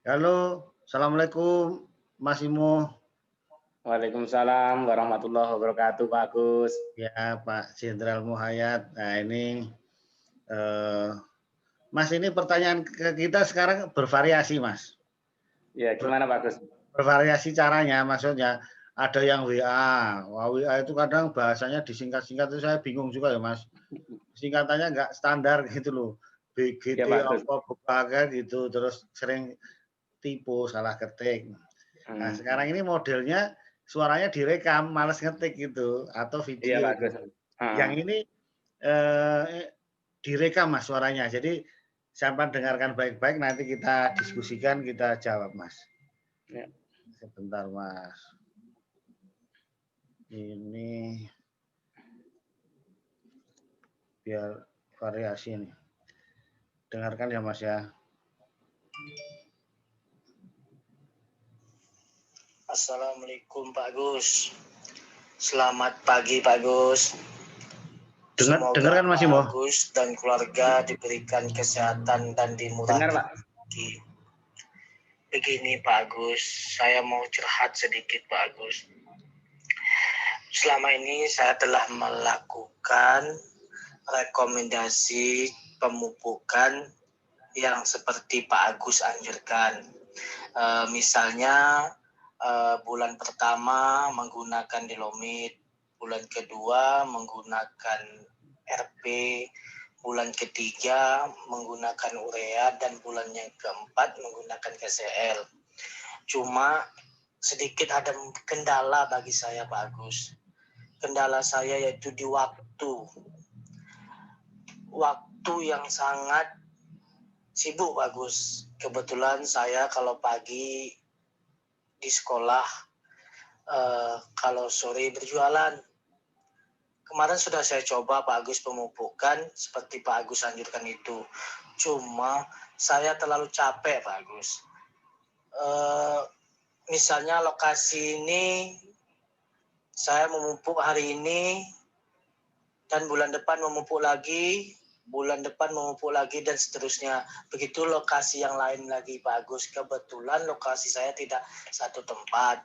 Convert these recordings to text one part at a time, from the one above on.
Halo, Assalamualaikum Mas Imo. Waalaikumsalam warahmatullahi wabarakatuh, Pak Agus. Ya, Pak Jenderal Muhayat. Nah, ini eh, Mas ini pertanyaan ke kita sekarang bervariasi, Mas. Ya, gimana Pak Agus? Bervariasi caranya, maksudnya ada yang WA. Wah, WA itu kadang bahasanya disingkat-singkat itu saya bingung juga ya, Mas. Singkatannya nggak standar gitu loh. Ya BGT Pak Agus. apa bukan gitu, terus sering tipu, salah ketik. Nah, Hmm. sekarang ini modelnya suaranya direkam, males ngetik gitu, atau Iya video Pak Agus. gitu. Heeh. Yang ini direkam Mas suaranya. Jadi sampai dengarkan baik-baik, nanti kita diskusikan, kita jawab Mas. Ya. Sebentar Mas. Ini biar variasi nih. Dengarkan ya Mas ya. Assalamualaikum Pak Gus. Selamat pagi Pak Gus. Dengarkan Mas Imo. Pak Gus dan keluarga diberikan kesehatan dan dimurahkan Dengar Pak. rezeki. Begini Pak Gus, saya mau curhat sedikit Pak Gus. Selama ini saya telah melakukan rekomendasi pemupukan yang seperti Pak Agus anjurkan. Misalnya bulan pertama menggunakan Dilomit, bulan kedua menggunakan RP, bulan ketiga menggunakan urea, dan bulan yang keempat menggunakan KCL. Cuma sedikit ada kendala bagi saya Pak Agus. Kendala saya yaitu di waktu yang sangat sibuk Pak Agus. Kebetulan saya kalau pagi di sekolah, kalau sore berjualan. Kemarin sudah saya coba Pak Agus pemupukan seperti Pak Agus anjurkan itu. Cuma saya terlalu capek Pak Agus. Misalnya lokasi ini saya memupuk hari ini dan bulan depan memupuk lagi, bulan depan memupuk lagi, dan seterusnya. Begitu lokasi yang lain lagi Pak Agus. Kebetulan lokasi saya tidak satu tempat.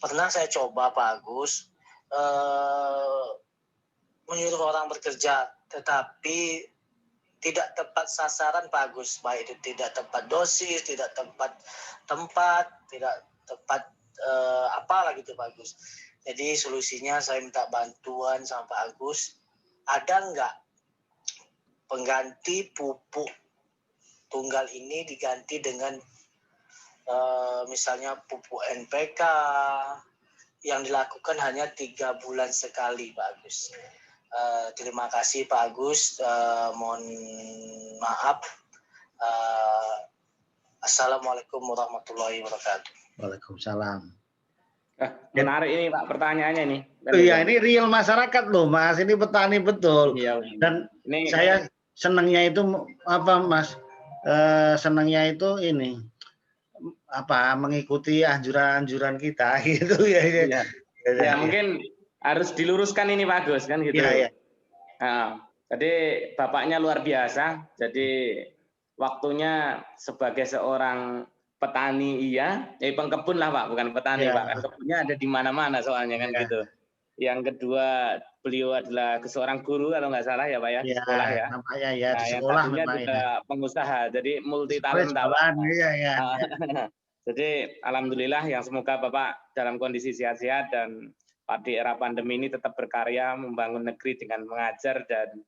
Pernah saya coba Pak Agus menyuruh orang bekerja, tetapi tidak tepat sasaran Pak Agus. Baik itu tidak tepat dosis, tidak tepat tempat, tidak tepat apalah gitu Pak Agus. Jadi solusinya saya minta bantuan sama Pak Agus. Ada nggak pengganti pupuk tunggal ini diganti dengan misalnya pupuk NPK yang dilakukan hanya 3 bulan sekali Pak Agus. Terima kasih Pak Agus. Mohon maaf. Assalamualaikum warahmatullahi wabarakatuh. Waalaikumsalam. Menarik ini Pak pertanyaannya nih. Iya, ini real masyarakat loh Mas, ini petani betul. Iya. Dan ini saya senangnya itu apa Mas? Senangnya itu ini apa mengikuti anjuran-anjuran kita gitu ya. Iya. Ya mungkin harus diluruskan ini Pak Agus kan gitu. Iya. Nah, jadi bapaknya luar biasa. Jadi waktunya sebagai seorang petani pengkebun lah Pak, bukan petani Pak. Kan kebunnya ada di mana-mana soalnya kan gitu. Yang kedua, beliau adalah seorang guru kalau nggak salah ya Pak ya, di sekolah ya. Nampaknya ya Nah, di yang sekolah satunya juga pengusaha, jadi multi talenta Pak. Iya. Jadi alhamdulillah yang semoga Bapak dalam kondisi sehat-sehat dan di era pandemi ini tetap berkarya membangun negeri dengan mengajar dan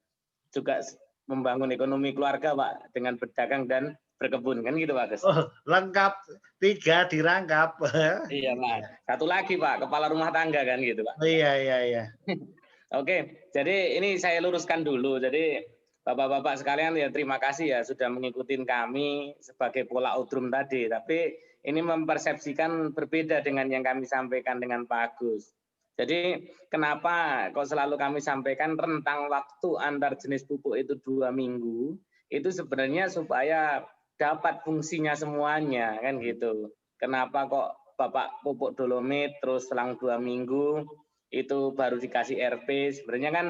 juga membangun ekonomi keluarga Pak dengan berdagang dan berkebun kan gitu Pak Gus. Oh, lengkap 3 dirangkap. Iya Pak. Satu lagi Pak, kepala rumah tangga kan gitu Pak. Iya. Oke, jadi ini saya luruskan dulu. Jadi Bapak-bapak sekalian ya terima kasih ya sudah mengikuti kami sebagai pola outrum tadi. Tapi ini mempersepsikan berbeda dengan yang kami sampaikan dengan Pak Agus. Jadi kenapa kok selalu kami sampaikan rentang waktu antar jenis pupuk itu 2 minggu, itu sebenarnya supaya dapat fungsinya semuanya kan gitu. Kenapa kok Bapak pupuk Dolomit terus selang 2 minggu itu baru dikasih RP, sebenarnya kan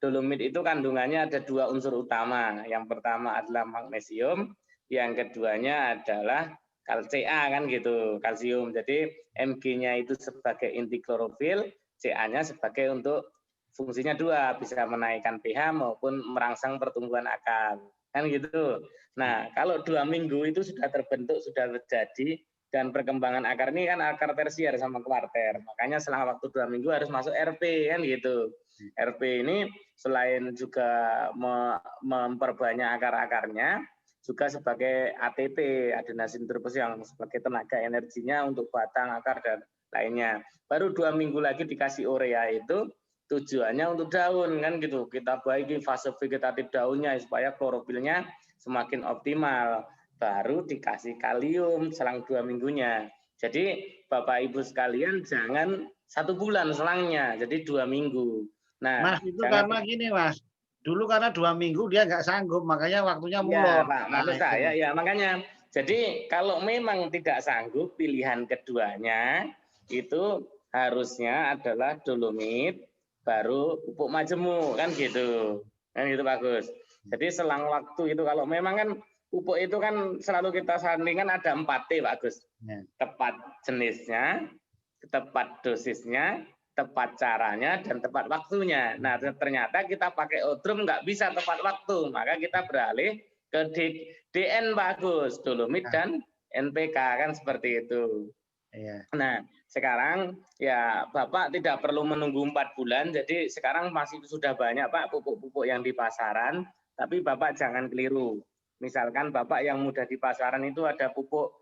Dolomit itu kandungannya ada 2 unsur utama. Yang pertama adalah magnesium, yang keduanya adalah Ca kan gitu, kalsium. Jadi Mg-nya itu sebagai inti klorofil, Ca-nya sebagai untuk fungsinya dua, bisa menaikkan pH maupun merangsang pertumbuhan akar. Kan gitu. Nah, kalau 2 minggu itu sudah terbentuk, sudah terjadi, dan perkembangan akar ini kan akar tersier sama kuarter. Makanya setelah waktu 2 minggu harus masuk RP, kan gitu. RP ini selain juga memperbanyak akar-akarnya, juga sebagai ATP, adenosine trifosfatase yang sebagai tenaga energinya untuk batang, akar, dan lainnya. Baru 2 minggu lagi dikasih urea itu, tujuannya untuk daun, kan gitu. Kita baiki fase vegetatif daunnya supaya klorofilnya semakin optimal. Baru dikasih kalium selang 2 minggunya. Jadi Bapak Ibu sekalian jangan 1 bulan selangnya, jadi 2 minggu. Nah, Mas itu karena gini Mas, dulu karena 2 minggu dia nggak sanggup, makanya waktunya ya mulur. Pak, maksud saya ya makanya. Jadi kalau memang tidak sanggup, pilihan keduanya itu harusnya adalah dolomit, baru pupuk majemuk, kan gitu. Kan gitu bagus. Jadi selang waktu itu kalau memang kan pupuk itu kan selalu kita sandingkan ada 4T Pak Agus. Tepat jenisnya, tepat dosisnya, tepat caranya, dan tepat waktunya. Nah ternyata kita pakai odrum nggak bisa tepat waktu, maka kita beralih ke DN Pak Agus, dolomit dan NPK, kan seperti itu. Nah sekarang ya Bapak tidak perlu menunggu 4 bulan, jadi sekarang masih sudah banyak Pak pupuk-pupuk yang di pasaran, tapi Bapak jangan keliru. Misalkan Bapak yang mudah di pasaran itu ada pupuk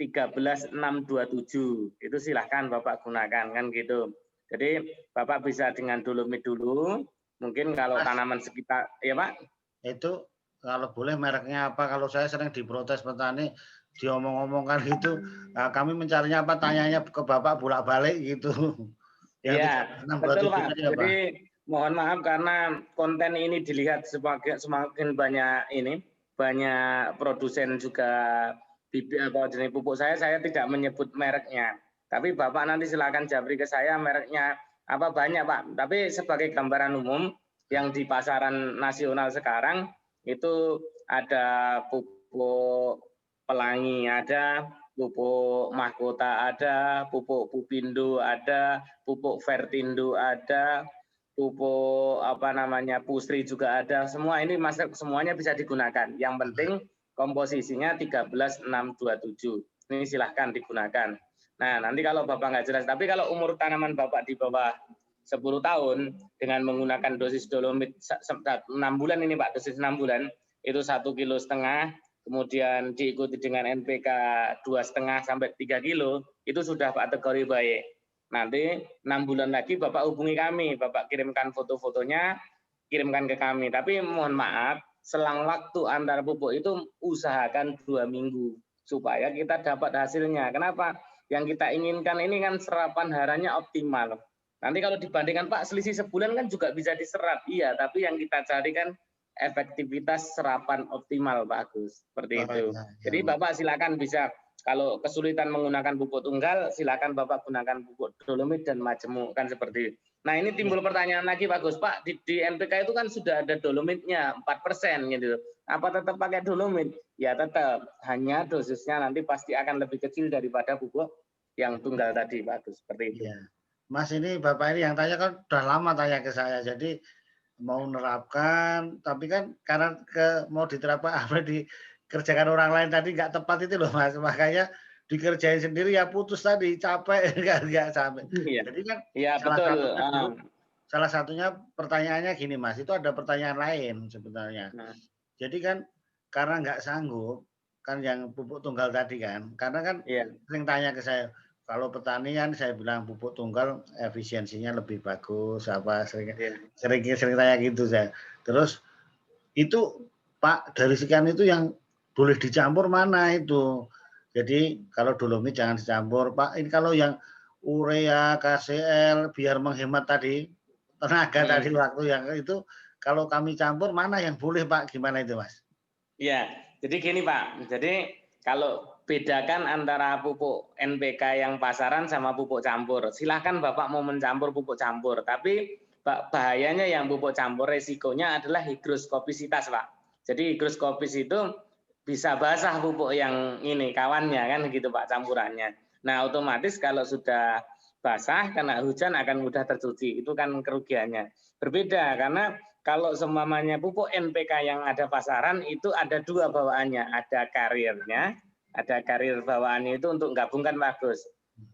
13627, itu silahkan Bapak gunakan, kan gitu. Jadi Bapak bisa dengan dolomit dulu, mungkin kalau tanaman sekitar, ya Pak? Itu kalau boleh mereknya apa, kalau saya sering diprotes petani, diomong-omongkan gitu, nah, kami mencarinya apa, tanyanya ke Bapak bolak-balik gitu. Ya, betul Pak. Jadi mohon maaf karena konten ini dilihat semakin banyak produsen juga jenis pupuk saya tidak menyebut mereknya. Tapi Bapak nanti silakan japri ke saya mereknya apa banyak Pak. Tapi sebagai gambaran umum yang di pasaran nasional sekarang itu ada pupuk pelangi, ada pupuk mahkota, ada pupuk pupindo, ada pupuk vertindo, ada pupuk pusri juga ada. Semua ini semuanya bisa digunakan. Yang penting komposisinya 13627. Ini silahkan digunakan. Nah nanti kalau Bapak nggak jelas, tapi kalau umur tanaman Bapak di bawah 10 tahun dengan menggunakan dosis dolomit 6 bulan ini Pak, dosis 6 bulan itu 1,5 kilo, kemudian diikuti dengan NPK 2,5 sampai 3 kilo, itu sudah kategori baik. Nanti 6 bulan lagi Bapak hubungi kami, Bapak kirimkan foto-fotonya, kirimkan ke kami. Tapi mohon maaf, selang waktu antar pupuk itu usahakan 2 minggu supaya kita dapat hasilnya. Kenapa? Yang kita inginkan ini kan serapan haranya optimal. Nanti kalau dibandingkan Pak, selisih sebulan kan juga bisa diserap. Iya, tapi yang kita cari kan efektivitas serapan optimal Pak Agus. Seperti itu. Jadi Bapak silakan bisa, kalau kesulitan menggunakan pupuk tunggal, silakan Bapak gunakan pupuk dolomit dan majemuk, kan seperti itu. Nah ini timbul pertanyaan lagi Pak Gus, Pak di NPK itu kan sudah ada dolomitnya 4% gitu. Apa tetap pakai dolomit? Ya tetap, hanya dosisnya nanti pasti akan lebih kecil daripada pupuk yang tunggal tadi Pak Gus, seperti itu. Ya. Mas ini Bapak ini yang tanya kan udah lama tanya ke saya, jadi mau menerapkan, tapi kan karena mau diterapkan apa dikerjakan orang lain tadi nggak tepat itu loh Mas, makanya dikerjain sendiri ya putus tadi, capek nggak sampai. Iya. Jadi kan ya, betul. Salah satunya pertanyaannya gini Mas, itu ada pertanyaan lain sebenarnya. Jadi kan karena nggak sanggup, kan yang pupuk tunggal tadi kan, karena kan sering tanya ke saya, kalau petani kan saya bilang pupuk tunggal efisiensinya lebih bagus, apa sering tanya gitu saya. Terus itu Pak dari sekian itu yang boleh dicampur mana itu? Jadi kalau dolomit jangan dicampur Pak. Ini kalau yang urea, KCl biar menghemat tadi tenaga tadi waktu yang itu kalau kami campur mana yang boleh Pak? Gimana itu Mas? Ya, jadi gini Pak. Jadi kalau bedakan antara pupuk NPK yang pasaran sama pupuk campur. Silahkan Bapak mau mencampur pupuk campur, tapi bahayanya yang pupuk campur resikonya adalah higroskopisitas Pak. Jadi higroskopis itu bisa basah pupuk yang ini kawannya kan gitu Pak campurannya. Nah otomatis kalau sudah basah kena hujan akan mudah tercuci, itu kan kerugiannya. Berbeda karena kalau seumpamanya pupuk NPK yang ada pasaran itu ada dua bawaannya, ada karirnya, ada karir bawaannya itu untuk gabungkan bagus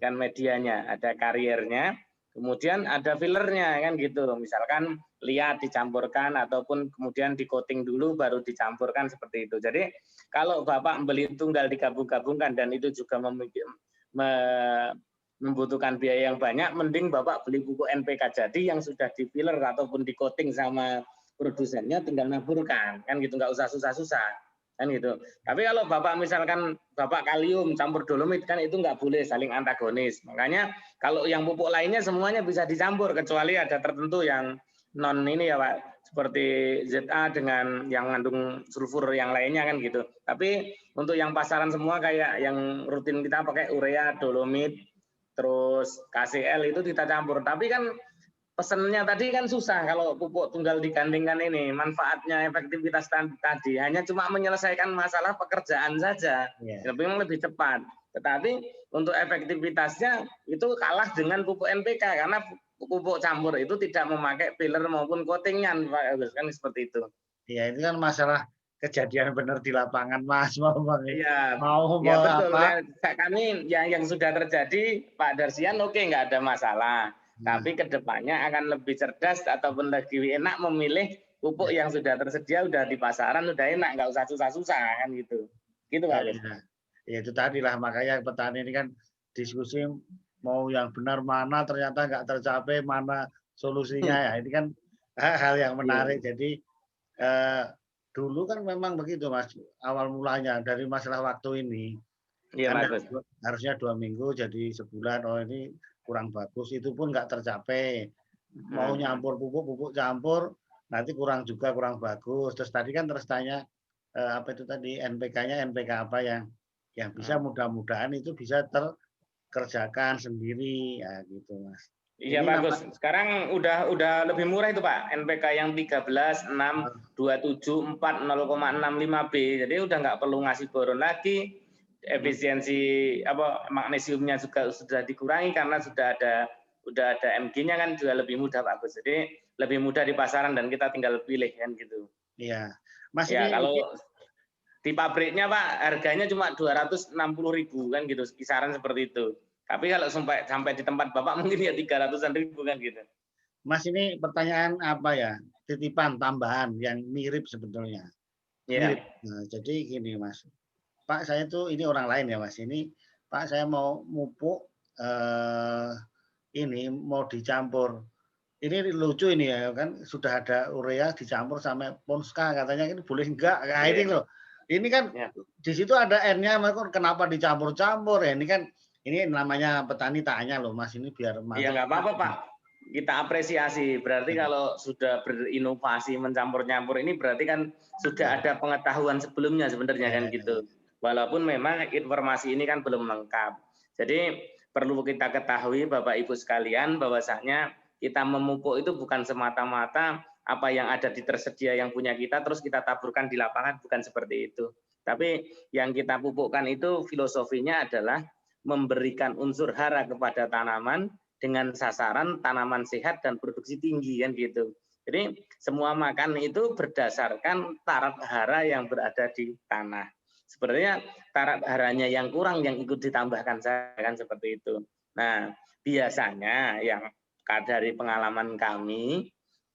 kan medianya, ada kariernya, kemudian ada fillernya kan gitu. Misalkan lihat dicampurkan ataupun kemudian di coating dulu baru dicampurkan seperti itu. Jadi kalau Bapak beli tunggal digabung-gabungkan dan itu juga membutuhkan biaya yang banyak, mending Bapak beli pupuk NPK jadi yang sudah di filler ataupun di coating sama produsennya, tinggal naburkan kan gitu, nggak usah susah-susah kan gitu. Tapi kalau Bapak misalkan Bapak kalium campur dolomit kan itu nggak boleh saling antagonis. Makanya kalau yang pupuk lainnya semuanya bisa dicampur kecuali ada tertentu yang non ini ya Pak, seperti ZA dengan yang mengandung sulfur yang lainnya kan gitu. Tapi untuk yang pasaran semua kayak yang rutin kita pakai urea, dolomit, terus KCL itu kita campur. Tapi kan pesennya tadi kan susah kalau pupuk tunggal digandingkan ini. Manfaatnya, efektivitas tadi hanya cuma menyelesaikan masalah pekerjaan saja. Memang lebih cepat. Tetapi untuk efektivitasnya itu kalah dengan pupuk NPK karena pupuk campur itu tidak memakai filler maupun coatingnya, Pak Agus, kan seperti itu. Iya, itu kan masalah kejadian benar di lapangan, Mas. Iya, ya betul. Apa? Kami yang sudah terjadi, Pak Darsian, oke, nggak ada masalah. Tapi kedepannya akan lebih cerdas ataupun lebih enak memilih pupuk yang sudah tersedia, udah di pasaran, udah enak, nggak usah susah-susah kan gitu. Gitu Pak. Ya itu tadi lah, makanya petani ini kan diskusi mau yang benar mana ternyata nggak tercapai, mana solusinya ya. Ini kan hal yang menarik. Jadi dulu kan memang begitu Mas, awal mulanya dari masalah waktu ini. Iya, kan harusnya 2 minggu jadi sebulan, oh ini kurang bagus, itu pun nggak tercapai. Mau nyampur pupuk campur, nanti kurang bagus. Terus tadi kan terus tanya apa itu tadi NPK-nya NPK apa yang bisa mudah-mudahan itu bisa terkerjakan sendiri ya gitu Mas. Iya ini bagus. Sekarang udah lebih murah itu Pak. NPK yang 13, 6, 27, 4, 0,65 B. Jadi udah nggak perlu ngasih boron lagi. Efisiensi magnesiumnya juga sudah dikurangi karena sudah ada MG-nya kan juga lebih mudah Pak Agus. Jadi lebih mudah di pasaran dan kita tinggal pilih kan gitu. Iya. Mas ya, kalau di pabriknya Pak harganya cuma 260.000 kan gitu, kisaran seperti itu. Tapi kalau sampai di tempat Bapak mungkin ya 300-an ribu kan gitu. Mas ini pertanyaan apa ya? Titipan tambahan yang mirip sebetulnya. Mirip. Nah, jadi gini Mas. Pak saya tuh ini orang lain ya Mas. Ini Pak saya mau mupuk ini mau dicampur. Ini lucu ini ya kan sudah ada urea dicampur sama Ponska katanya ini boleh enggak? Nah, ini loh. Ini kan di situ ada N-nya, kenapa dicampur-campur ya? Ini kan ini namanya petani tanya loh Mas, ini biar Iya nggak apa-apa Pak, kita apresiasi. Berarti kalau sudah berinovasi mencampur-campur ini berarti kan sudah ada pengetahuan sebelumnya sebenarnya kan gitu. Walaupun memang informasi ini kan belum lengkap. Jadi perlu kita ketahui Bapak Ibu sekalian bahwasanya kita memupuk itu bukan semata-mata apa yang ada di tersedia yang punya kita terus kita taburkan di lapangan, bukan seperti itu. Tapi yang kita pupukkan itu filosofinya adalah memberikan unsur hara kepada tanaman dengan sasaran tanaman sehat dan produksi tinggi kan gitu. Jadi semua makan itu berdasarkan taraf hara yang berada di tanah. Sebenarnya taraf haranya yang kurang yang ikut ditambahkan kan seperti itu. Nah, biasanya yang dari pengalaman kami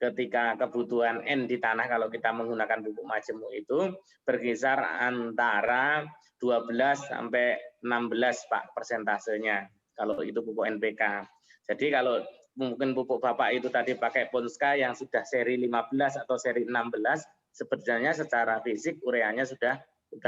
ketika kebutuhan N di tanah kalau kita menggunakan pupuk majemuk itu berkisar antara 12 sampai 16 Pak persentasenya kalau itu pupuk NPK. Jadi kalau mungkin pupuk Bapak itu tadi pakai Ponska yang sudah seri 15 atau seri 16, sebenarnya secara fisik ureanya sudah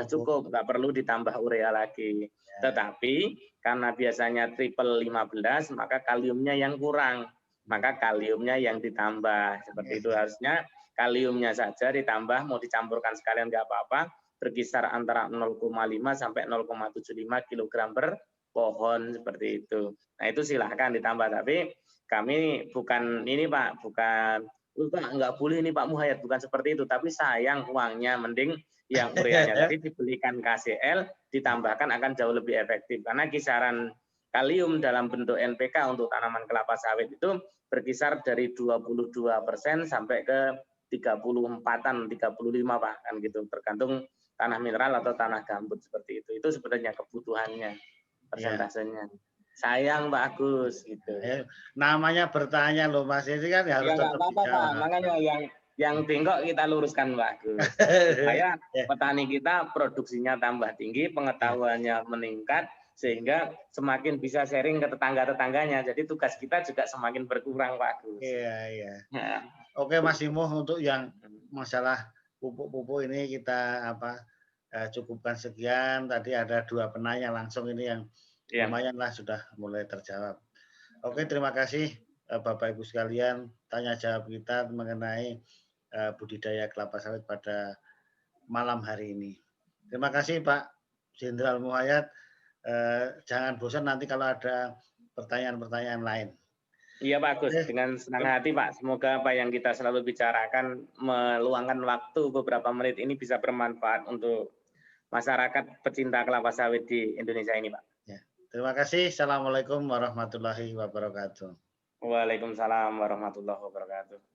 cukup, nggak perlu ditambah urea lagi. Tetapi karena biasanya triple 15, maka kaliumnya yang kurang. Maka kaliumnya yang ditambah. Seperti itu harusnya kaliumnya saja ditambah, mau dicampurkan sekalian nggak apa-apa, berkisar antara 0,5 sampai 0,75 kg per pohon seperti itu. Nah itu silahkan ditambah. Tapi kami bukan ini Pak, bukan Pak nggak boleh ini Pak Muhayat, bukan seperti itu. Tapi sayang uangnya, mending yang ureanya tadi dibelikan KCL, ditambahkan akan jauh lebih efektif. Karena kisaran kalium dalam bentuk NPK untuk tanaman kelapa sawit itu berkisar dari 22% sampai ke 34-an, 35 Pak, kan gitu. Tergantung tanah mineral atau tanah gambut seperti itu. Itu sebenarnya kebutuhannya, persentasenya. Sayang Pak Agus gitu. Namanya bertanya loh Mas, ini kan harus tetap apa-apa Pak, makanya yang bengkok kita luruskan Pak Agus. Supaya petani kita produksinya tambah tinggi, pengetahuannya meningkat, sehingga semakin bisa sharing ke tetangga-tetangganya. Jadi tugas kita juga semakin berkurang Pak Agus. Iya. Oke Mas Imo, untuk yang masalah pupuk-pupuk ini kita cukupkan sekian. Tadi ada 2 penanya langsung ini yang lumayan lah sudah mulai terjawab. Oke, terima kasih Bapak Ibu sekalian, tanya jawab kita mengenai budidaya kelapa sawit pada malam hari ini. Terima kasih Pak Jenderal Muhayyad. Jangan bosan nanti kalau ada pertanyaan-pertanyaan lain. Iya Pak Agus, dengan senang hati Pak. Semoga apa yang kita selalu bicarakan meluangkan waktu beberapa menit ini bisa bermanfaat untuk masyarakat pecinta kelapa sawit di Indonesia ini Pak. Terima kasih. Assalamualaikum warahmatullahi wabarakatuh. Waalaikumsalam warahmatullahi wabarakatuh.